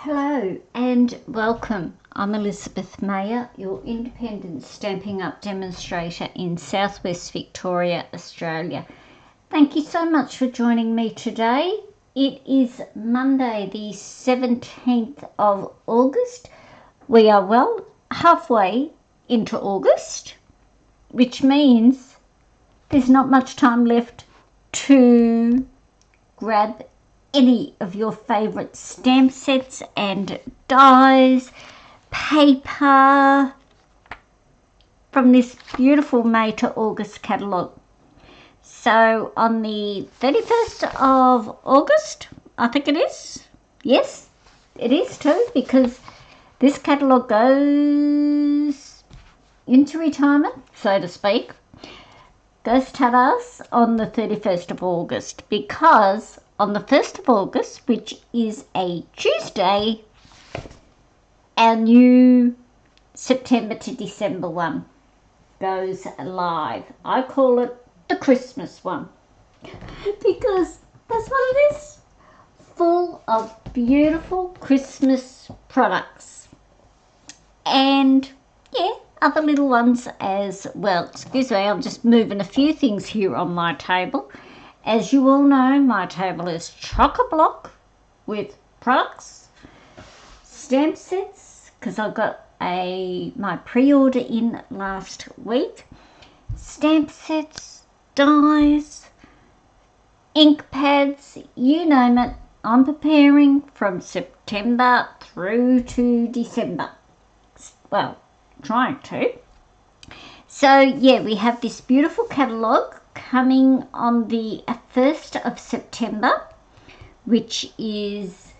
Hello and welcome. I'm Elizabeth Mayer, your independent Stampin' Up demonstrator in Southwest Victoria, Australia. Thank you so much for joining me today. It is Monday the 17th of August. We are well halfway into August, which means there's not much time left to grab any of your favourite stamp sets and dies, paper from this beautiful May to August catalogue. So on the 31st of August, I think it is. Yes, it is too, because this catalogue goes into retirement, so to speak. Goes ta-das on the 31st of August, because on the 1st of August, which is a Tuesday, our new September to December one goes live. I call it the Christmas one because that's what it is. Full of beautiful Christmas products and other little ones as well. Excuse me, I'm just moving a few things here on my table. As you all know, my table is chock-a-block with products, stamp sets, because I got my pre-order in last week, stamp sets, dies, ink pads, you name it. I'm preparing from September through to December. Well, trying to. So yeah, we have this beautiful catalogue coming on the 1st of September, which is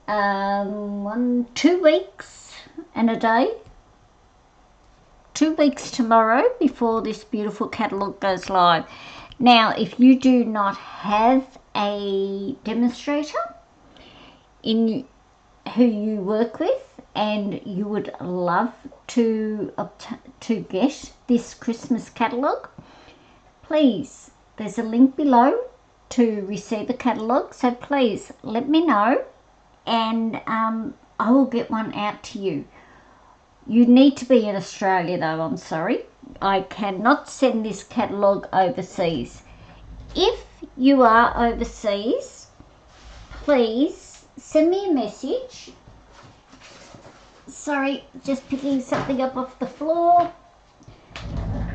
2 weeks and a day. 2 weeks tomorrow before this beautiful catalogue goes live. Now, if you do not have a demonstrator in who you work with and you would love to get this Christmas catalogue, please, there's a link below to receive a catalogue, so please let me know and I will get one out to you. You need to be in Australia though, I'm sorry. I cannot send this catalogue overseas. If you are overseas, please send me a message. Sorry, just picking something up off the floor.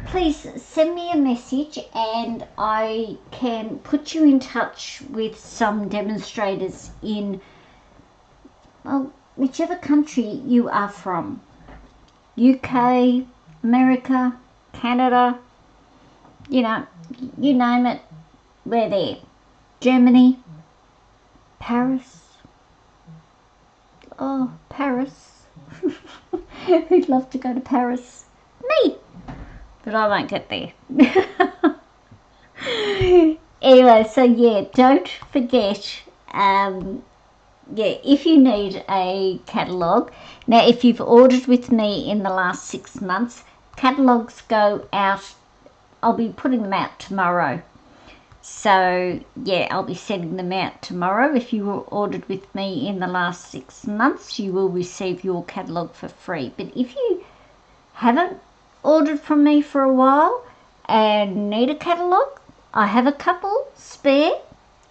Please send me a message and I can put you in touch with some demonstrators in, well, whichever country you are from. UK, America, Canada, you know, you name it, we're there. Germany, Paris. Oh, Paris. Who'd love to go to Paris? Me! But I won't get there. Anyway, so yeah, don't forget, if you need a catalogue. Now, if you've ordered with me in the last 6 months, catalogues go out, I'll be putting them out tomorrow. So yeah, I'll be sending them out tomorrow. If you were ordered with me in the last 6 months, you will receive your catalogue for free. But if you haven't ordered from me for a while and need a catalogue, I have a couple spare,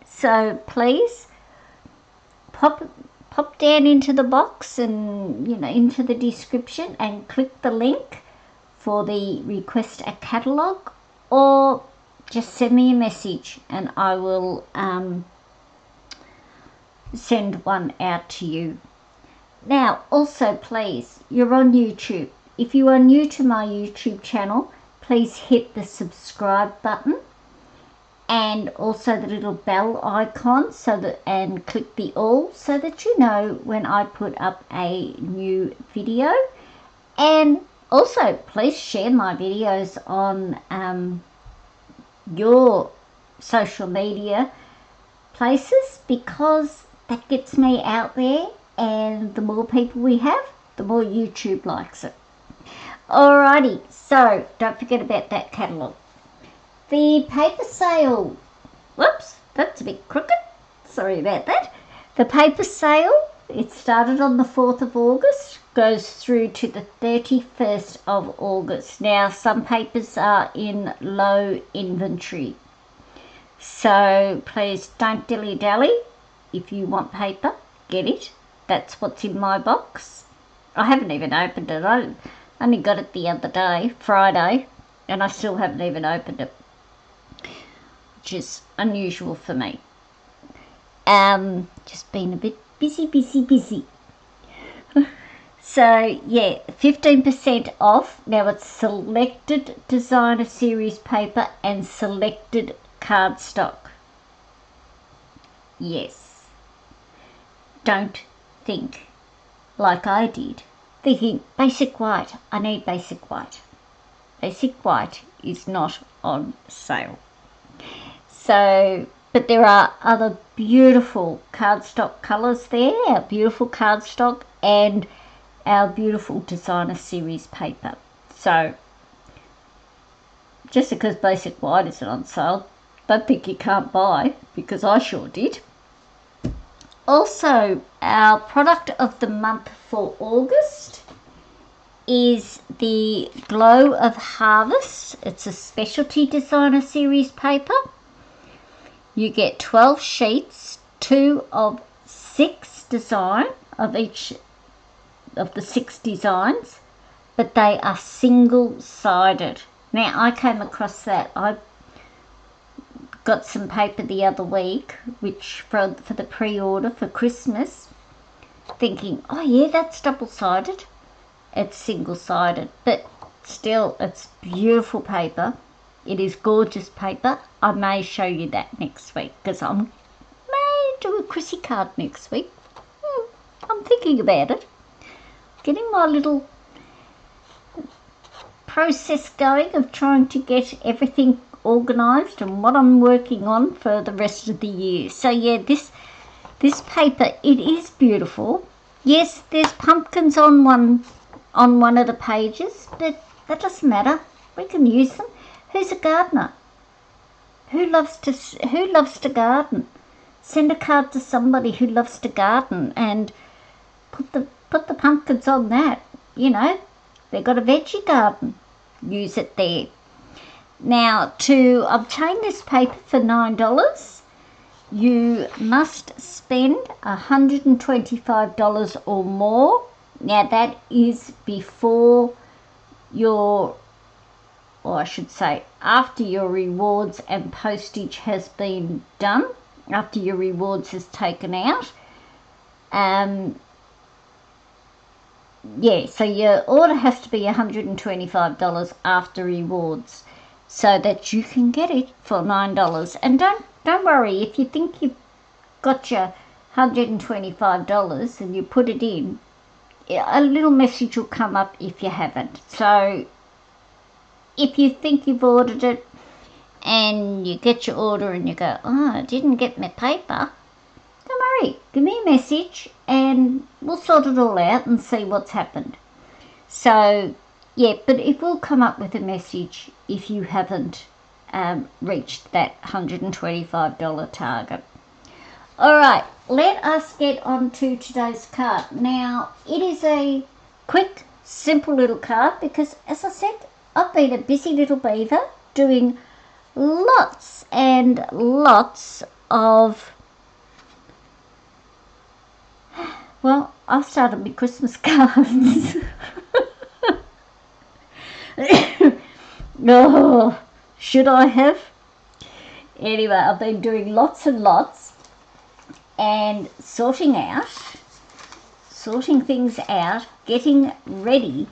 so please pop down into the box and into the description and click the link for the request a catalogue, or just send me a message and I will send one out to you. Now also, please, you're on YouTube. If you are new to my YouTube channel, please hit the subscribe button and also the little bell icon and click the all so that you know when I put up a new video. And also please share my videos on your social media places, because that gets me out there, and the more people we have, the more YouTube likes it. Alrighty, so don't forget about that catalogue. The paper sale, whoops, that's a bit crooked, sorry about that. The paper sale It started on the 4th of August, goes through to the 31st of August. Now, some papers are in low inventory, so please don't dilly-dally. If you want paper, get it. That's what's in my box. I haven't even opened it. I only got it the other day, Friday, and I still haven't even opened it, which is unusual for me. Just been a bit busy. So yeah, 15% off. Now it's selected designer series paper and selected cardstock. Yes. Don't think like I did, thinking basic white, I need basic white. Basic white is not on sale. So, but there are other beautiful cardstock colours there, our beautiful cardstock and our beautiful designer series paper. So, just because basic white isn't on sale, don't think you can't buy, because I sure did. Also, our product of the month for August is the Glow of Harvest. It's a specialty designer series paper. You get 12 sheets, 2 of 6 design of each of the 6 designs, but they are single-sided. Now, I came across that. I got some paper the other week, which for the pre-order for Christmas, thinking, oh yeah, that's double-sided. It's single-sided, but still, it's beautiful paper. It is gorgeous paper. I may show you that next week, because I may do a Chrissy card next week. I'm thinking about it. Getting my little process going of trying to get everything organised and what I'm working on for the rest of the year. So yeah, this paper, it is beautiful. Yes, there's pumpkins on one of the pages, but that doesn't matter. We can use them. Who's a gardener? Who loves to garden? Send a card to somebody who loves to garden and put the pumpkins on that. You know, they've got a veggie garden. Use it there. Now, to obtain this paper for $9, you must spend $125 or more. Now, that is before your, or I should say, after your rewards and postage has been done, after your rewards is taken out. Yeah, so your order has to be $125 after rewards, so that you can get it for $9. And don't worry, if you think you've got your $125 and you put it in, a little message will come up if you haven't. So if you think you've ordered it and you get your order and you go, oh, I didn't get my paper, don't worry, give me a message and we'll sort it all out and see what's happened. So yeah, but it will come up with a message if you haven't reached that $125 target. Alright, let us get on to today's card. Now, it is a quick, simple little card because, as I said, I've been a busy little beaver doing lots and lots of, well, I've started my Christmas cards. Oh, should I have? Anyway, I've been doing lots and lots and sorting things out, getting ready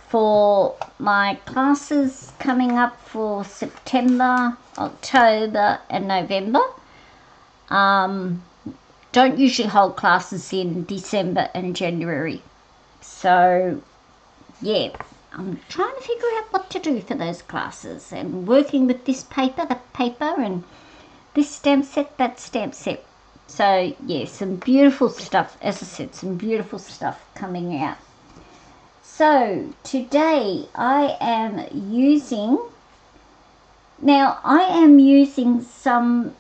for my classes coming up for September, October and November. Don't usually hold classes in December and January. So, yeah, I'm trying to figure out what to do for those classes and working with this paper, that paper, and this stamp set, that stamp set. So, yeah, some beautiful stuff. As I said, some beautiful stuff coming out. So, today I am using some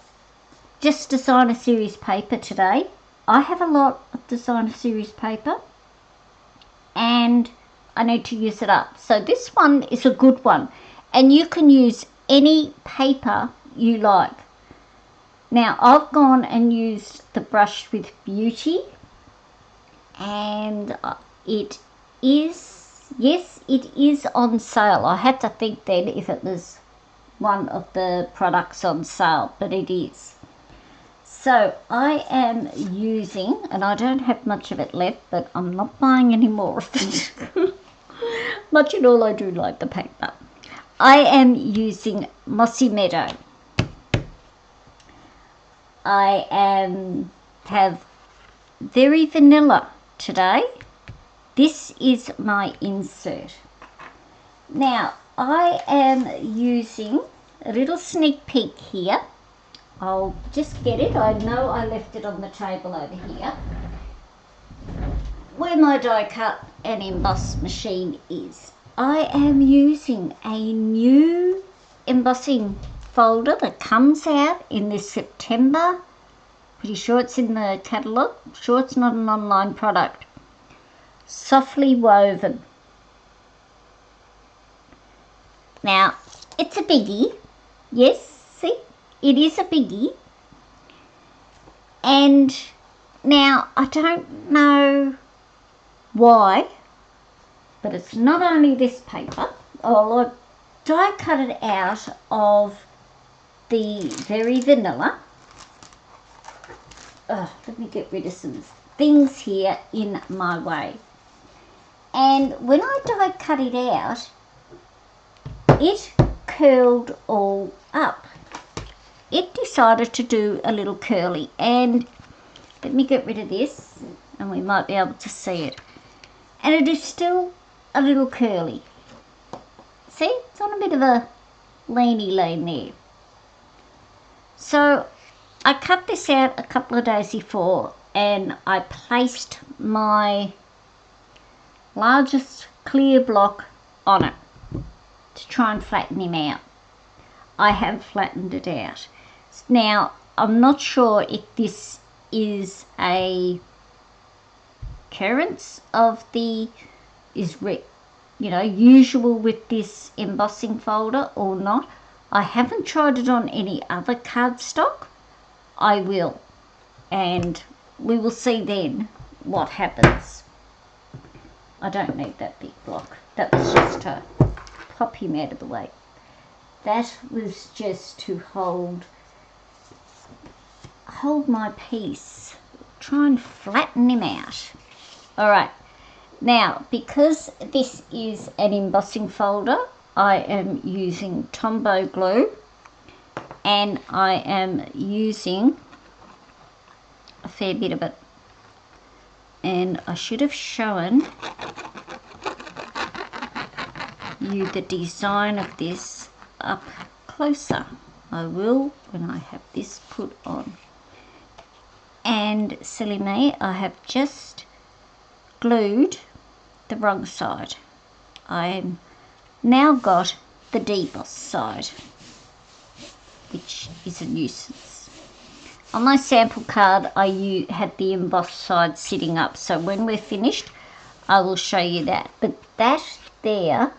just designer series paper today. I have a lot of designer series paper and I need to use it up. So this one is a good one, and you can use any paper you like. Now I've gone and used the Brush with Beauty, and it is, yes, it is on sale. I had to think then if it was one of the products on sale, but it is. So I am using, and I don't have much of it left, but I'm not buying any more of it. Much and all, I do like the paper. I am using Mossy Meadow. I have Very Vanilla today. This is my insert. Now I am using a little sneak peek here. I'll just get it. I know I left it on the table over here where my die cut and emboss machine is. I am using a new embossing folder that comes out in this September. Pretty sure it's in the catalogue. Sure it's not an online product. Softly Woven. Now, it's a biggie. Yes, see? It is a biggie. And now, I don't know why, but it's not only this paper. Oh, I die cut it out of the Very Vanilla. Let me get rid of some things here in my way. And when I die cut it out, it curled all up. It decided to do a little curly, and let me get rid of this and we might be able to see it. And it is still a little curly. See, it's on a bit of a leany lane there. So I cut this out a couple of days before, and I placed my largest clear block on it to try and flatten him out. I have flattened it out. Now, I'm not sure if this is a occurrence of the usual with this embossing folder or not. I haven't tried it on any other cardstock. I will, and we will see then what happens. I don't need that big block. That was just to pop him out of the way. That was just to hold my piece. Try and flatten him out. Alright, now because this is an embossing folder, I am using Tombow glue, and I am using a fair bit of it. And I should have shown you the design of this up closer. I will when I have this put on. And silly me, I have just glued the wrong side. I've now got the deboss side, which is a nuisance. On my sample card, I had the embossed side sitting up, so when we're finished, I will show you that. But that there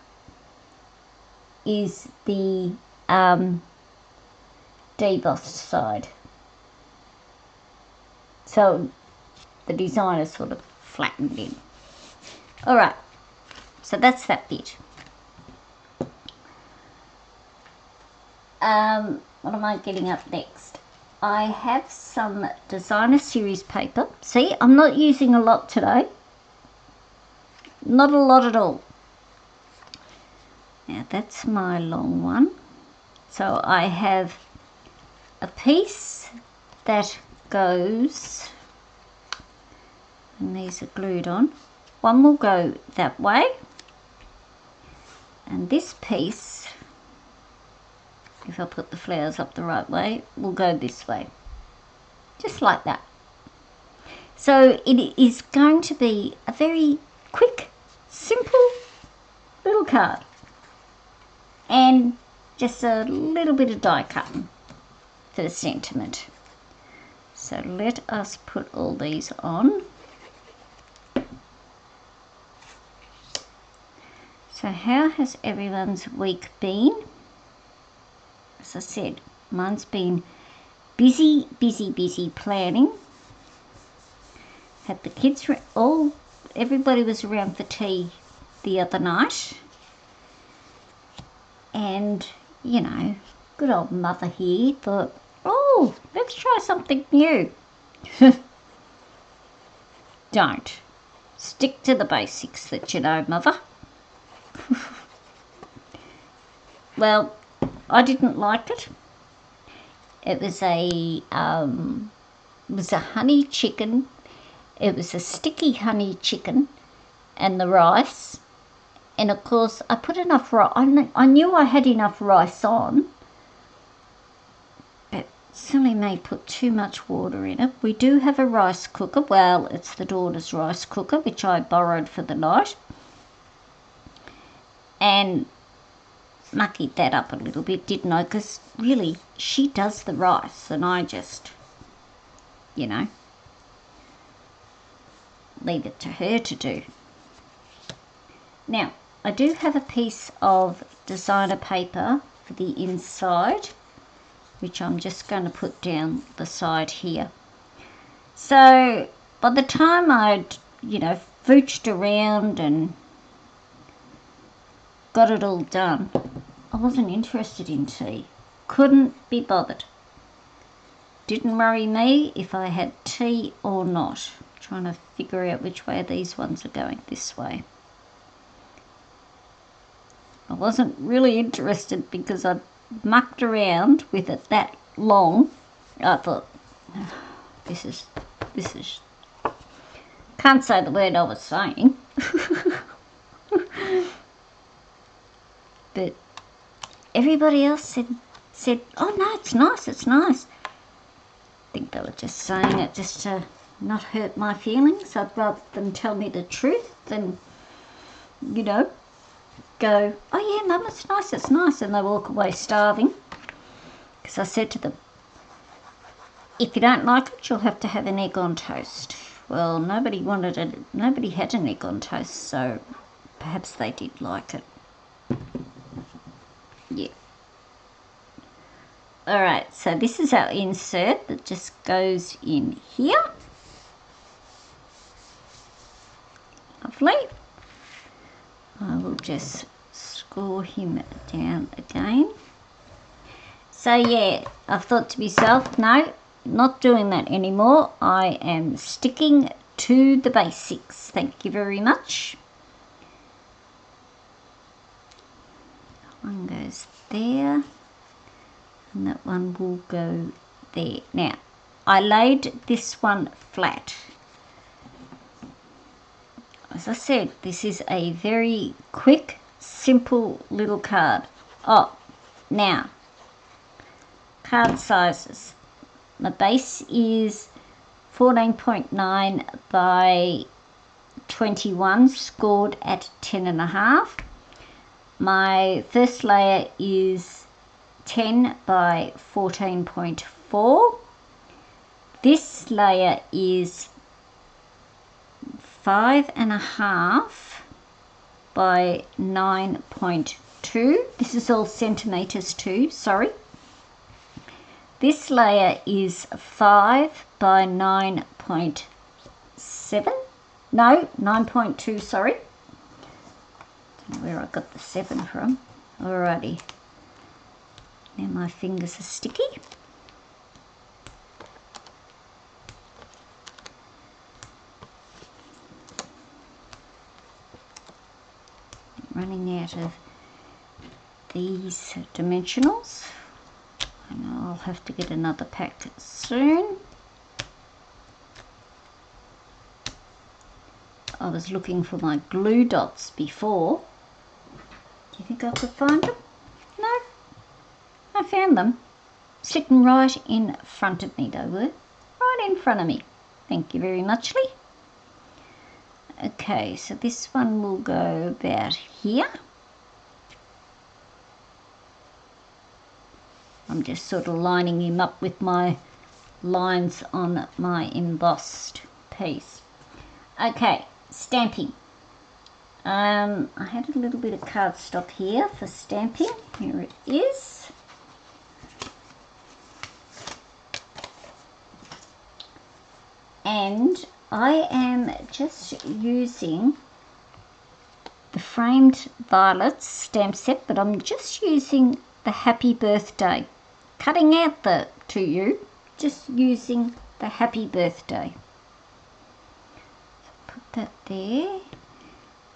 is the debossed side. So the design is sort of flattened in. Alright, so that's that bit. What am I getting up next? I have some designer series paper. See, I'm not using a lot today. Not a lot at all. Now that's my long one. So I have a piece that goes, and these are glued on. One will go that way, and this piece, if I put the flowers up the right way, will go this way, just like that. So it is going to be a very quick, simple little card, and just a little bit of die cutting for the sentiment. So let us put all these on. So how has everyone's week been? As I said, mine's been busy planning. Had the kids everybody was around for tea the other night. And, you know, good old mother here thought, oh, let's try something new. Don't. Stick to the basics that you know, mother. Well, I didn't like it. It was a honey chicken. It was a sticky honey chicken and the rice. And of course, I put enough rice. I knew I had enough rice on, but silly me put too much water in it. We do have a rice cooker. Well, it's the daughter's rice cooker, which I borrowed for the night. And muckied that up a little bit, didn't I? Because really, she does the rice, and I just, you know, leave it to her to do. Now, I do have a piece of designer paper for the inside, which I'm just going to put down the side here. So by the time I'd, you know, fooched around and got it all done, I wasn't interested in tea. Couldn't be bothered. Didn't worry me if I had tea or not. Trying to figure out which way these ones are going. This way. I wasn't really interested because I mucked around with it that long. I thought, oh, this is, can't say the word I was saying. But everybody else said, oh no, it's nice. I think they were just saying it just to not hurt my feelings. I'd rather them tell me the truth than, you know, go, oh yeah, Mum, it's nice, and they walk away starving. Because I said to them, if you don't like it, you'll have to have an egg on toast. Well, nobody had an egg on toast, so perhaps they did like it. Yeah. Alright, so this is our insert that just goes in here. Lovely. I will just score him down again. So yeah, I've thought to myself, no, not doing that anymore. I am sticking to the basics. Thank you very much. One goes there, and that one will go there. Now, I laid this one flat. As I said, this is a very quick, simple little card. Oh, now, card sizes. My base is 14.9 by 21, scored at 10.5. My first layer is 10 by 14.4. This layer is 5.5 by 9.2. This is all centimetres too, sorry. This layer is 5 by 9.7. No, 9.2, sorry. Don't know where I got the 7 from. Alrighty. Now my fingers are sticky. Running out of these dimensionals. I know I'll have to get another pack soon. I was looking for my glue dots before. Do you think I could find them? No, I found them. Sitting right in front of me they were. Right in front of me. Thank you very much, Lee. Okay, so this one will go about here. I'm just sort of lining him up with my lines on my embossed piece. Okay, stamping. I had a little bit of cardstock here for stamping. Here it is. And I am just using the framed violets stamp set, but I'm just using the happy birthday. Cutting out the to you, just using the happy birthday. So put that there.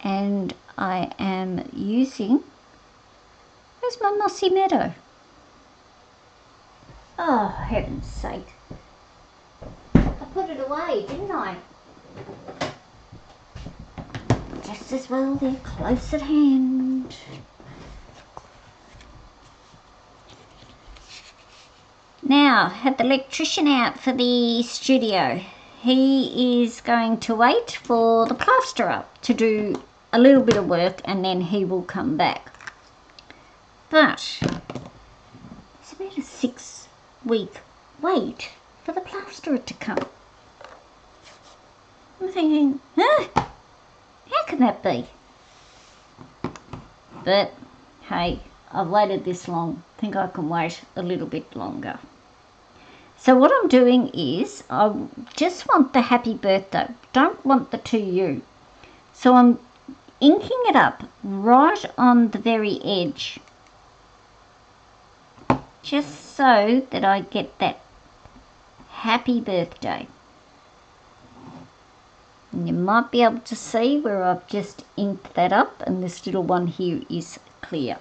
And I am using, where's my mossy meadow? Oh, heaven's sake. I put it away, didn't I? Just as well they're close at hand. Now, had the electrician out for the studio. He is going to wait for the plasterer to do a little bit of work and then he will come back. But it's about a 6-week wait for the plasterer to come. I'm thinking, huh? How can that be? But hey, I've waited this long. I think I can wait a little bit longer. So what I'm doing is I just want the happy birthday. Don't want the to you. So I'm inking it up right on the very edge, just so that I get that happy birthday. And you might be able to see where I've just inked that up, and this little one here is clear.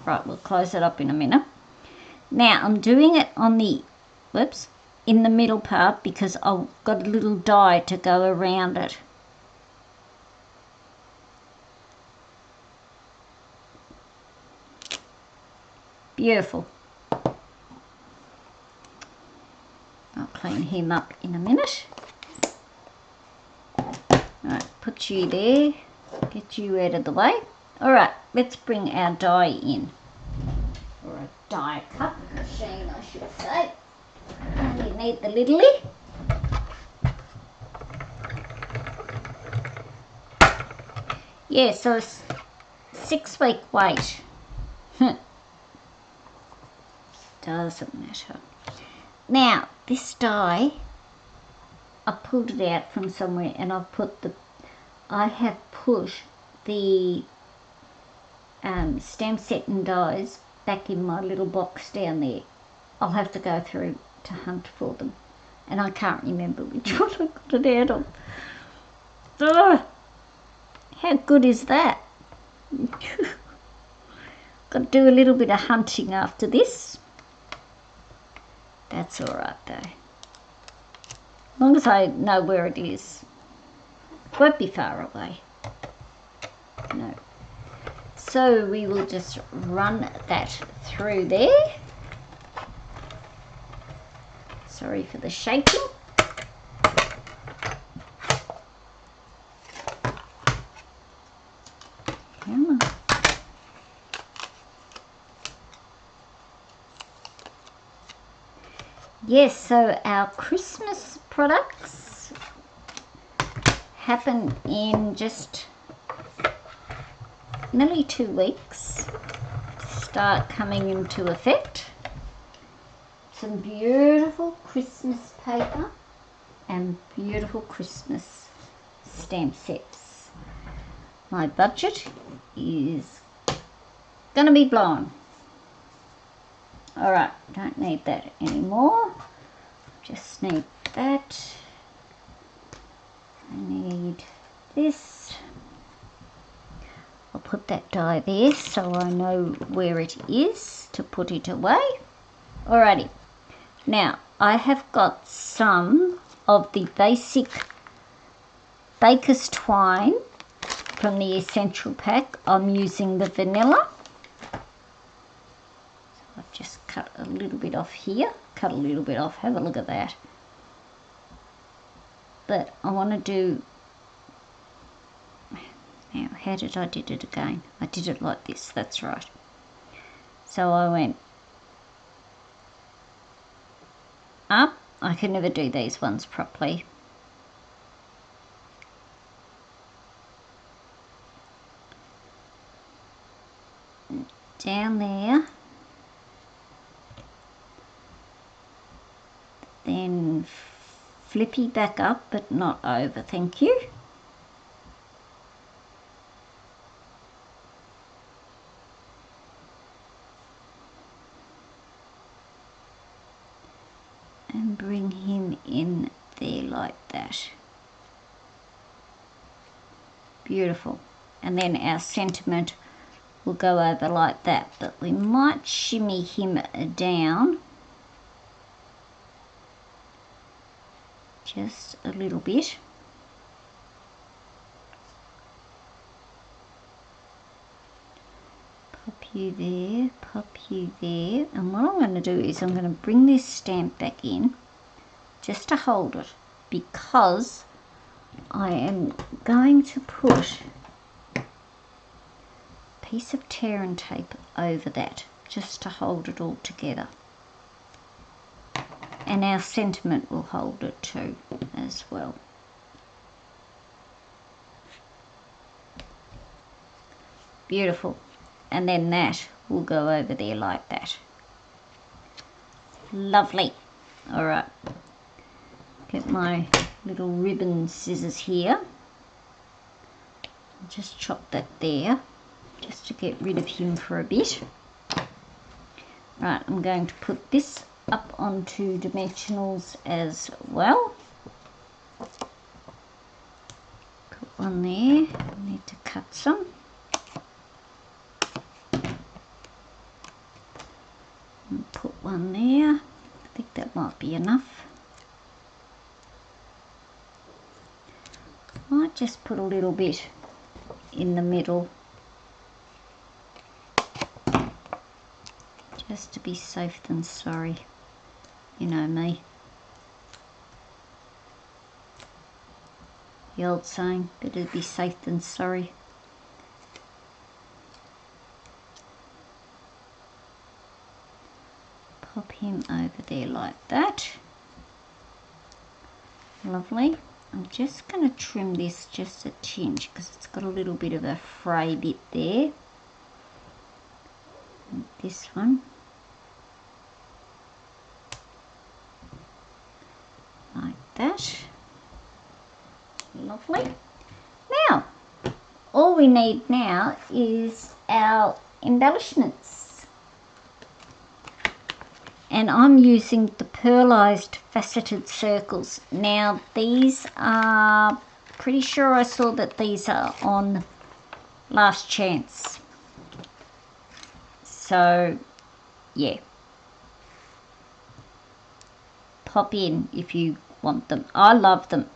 Right, we'll close it up in a minute. Now I'm doing it on the, whoops, in the middle part because I've got a little die to go around it. Beautiful. I'll clean him up in a minute. Alright, put you there, get you out of the way. Alright, let's bring our die in. Or a die cut machine, I should say. And you need the lidly. Yeah, so 6-week wait. Doesn't matter. Now, this die, I pulled it out from somewhere and I have put the stamp set and dies back in my little box down there. I'll have to go through to hunt for them. And I can't remember which one I got it out of. Ugh, how good is that? Got to do a little bit of hunting after this. That's alright though. As long as I know where it is. It won't be far away. No. So we will just run that through there. Sorry for the shaking. Come on. Yes, so our Christmas products happen in just nearly 2 weeks to start coming into effect. Some beautiful Christmas paper and beautiful Christmas stamp sets. My budget is gonna be blown. Alright, don't need that anymore. Just need that. I need this. I'll put that die there so I know where it is to put it away. Alrighty. Now, I have got some of the basic Baker's Twine from the Essential Pack. I'm using the vanilla. I've just cut a little bit off here. Cut a little bit off. Have a look at that. But I want to do... Now, how did I did it again? I did it like this. That's right. So I went up. I can never do these ones properly. Down there, then flippy back up, but not over, thank you. And bring him in there like that. Beautiful. And then our sentiment will go over like that, but we might shimmy him down just a little bit. Pop you there, pop you there, and what I'm going to do is I'm going to bring this stamp back in just to hold it, because I am going to put a piece of tear and tape over that just to hold it all together, and our sentiment will hold it too as well. Beautiful. And then that will go over there like that. Lovely. All right, get my little ribbon scissors here. Just chop that there just to get rid of him for a bit. Right, I'm going to put this up onto dimensionals as well. Put one there. I need to cut some. And put one there. I think that might be enough. Might just put a little bit in the middle, just to be safe than sorry. You know me. The old saying, better be safe than sorry. Pop him over there like that. Lovely. I'm just going to trim this just a tinge because it's got a little bit of a fray bit there. And this one. Like that. Lovely. Now, all we need now is our embellishments. And I'm using the pearlized faceted circles. Now these are, pretty sure I saw that these are on Last Chance. So yeah, pop in if you want them. I love them.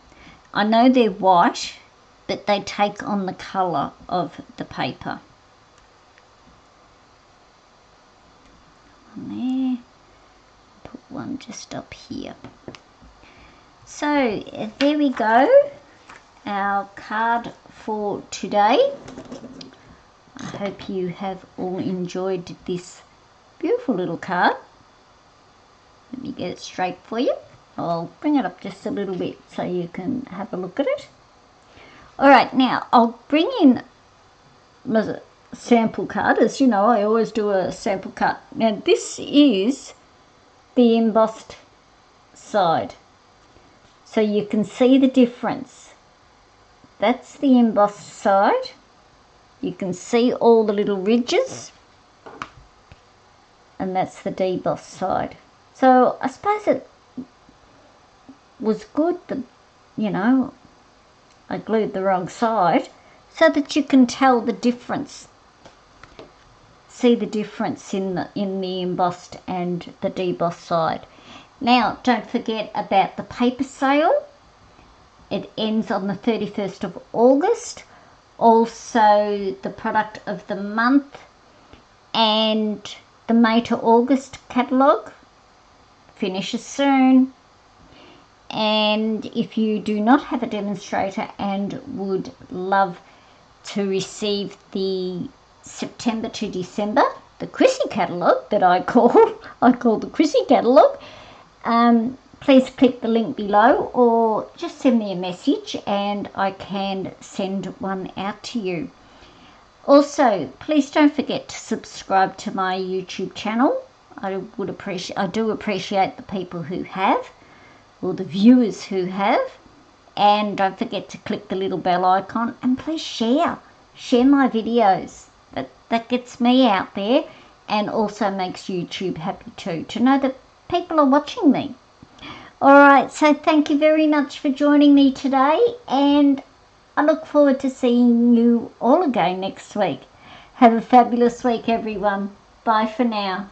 I know they're white, but they take on the colour of the paper. One there. One just up here. So there we go, our card for today. I hope you have all enjoyed this beautiful little card. Let me get it straight for you. I'll bring it up just a little bit so you can have a look at it. Alright, now I'll bring in my sample card. As you know, I always do a sample card. Now this is the embossed side, so you can see the difference. That's the embossed side. You can see all the little ridges, and that's the debossed side. So I suppose it was good that, you know, I glued the wrong side so that you can tell the difference. See the difference in the embossed and the debossed side. Now don't forget about the paper sale. It ends on the 31st of August. Also the product of the month and the May to August catalogue finishes soon. And if you do not have a demonstrator and would love to receive the September to December, the Chrissy catalogue that I call the Chrissy catalogue, please click the link below or just send me a message and I can send one out to you. Also, please don't forget to subscribe to my YouTube channel. I do appreciate the people who have, or the viewers who have. And don't forget to click the little bell icon, and please share my videos. That gets me out there and also makes YouTube happy too, to know that people are watching me. Alright, so thank you very much for joining me today, and I look forward to seeing you all again next week. Have a fabulous week, everyone. Bye for now.